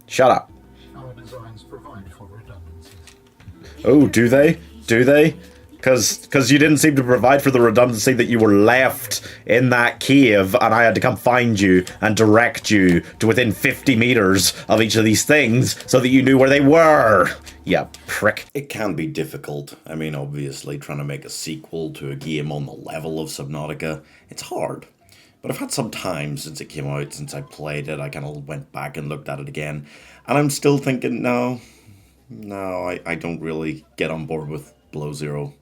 Shut up. Our designs provide for redundancies. Oh, do they? Do they? Because you didn't seem to provide for the redundancy that you were left in that cave and I had to come find you and direct you to within 50 meters of each of these things so that you knew where they were. Yeah, prick. It can be difficult. I mean, obviously, trying to make a sequel to a game on the level of Subnautica, it's hard. But I've had some time since it came out, since I played it. I kind of went back and looked at it again. And I'm still thinking, no, I don't really get on board with Below Zero.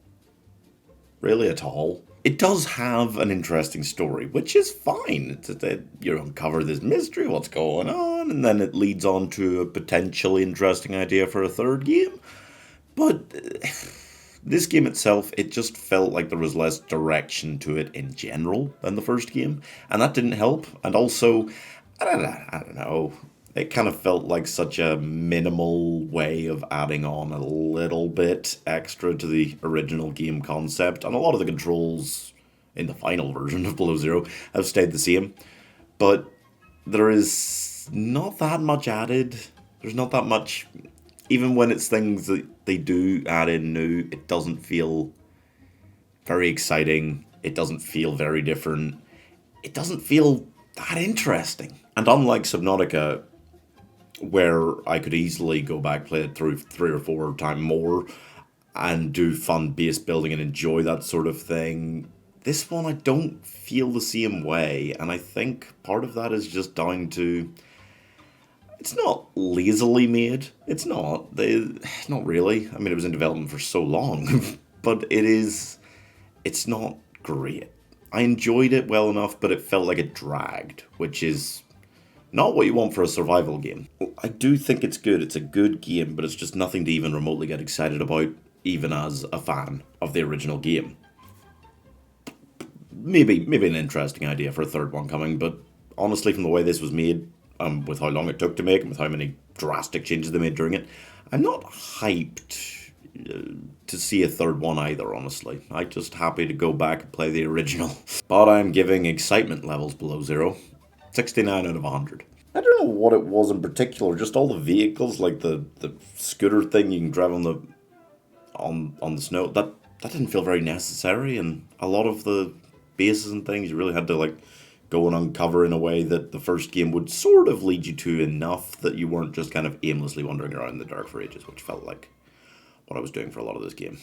Really at all. It does have an interesting story, which is fine. You uncover this mystery, what's going on, and then it leads on to a potentially interesting idea for a third game. But this game itself, it just felt like there was less direction to it in general than the first game, and that didn't help. And also, I don't know. It kind of felt like such a minimal way of adding on a little bit extra to the original game concept, and a lot of the controls in the final version of Below Zero have stayed the same. But there is not that much added. There's not that much. Even when it's things that they do add in new, it doesn't feel very exciting. It doesn't feel very different. It doesn't feel that interesting. And unlike Subnautica, where I could easily go back, play it through 3 or 4 times more, and do fun base building and enjoy that sort of thing. This one I don't feel the same way, and I think part of that is just down to it's not lazily made. It's not. Not really. I mean, it was in development for so long, but it's not great. I enjoyed it well enough, but it felt like it dragged, which is not what you want for a survival game. I do think it's good. It's a good game, but it's just nothing to even remotely get excited about, even as a fan of the original game. Maybe an interesting idea for a third one coming, but honestly, from the way this was made, with how long it took to make, and with how many drastic changes they made during it, I'm not hyped to see a third one either, honestly. I'm just happy to go back and play the original. But I'm giving excitement levels Below Zero 69 out of 100. I don't know what it was in particular, just all the vehicles, like the scooter thing you can drive on the snow, that didn't feel very necessary, and a lot of the bases and things you really had to like go and uncover in a way that the first game would sort of lead you to enough that you weren't just kind of aimlessly wandering around in the dark for ages, which felt like what I was doing for a lot of this game.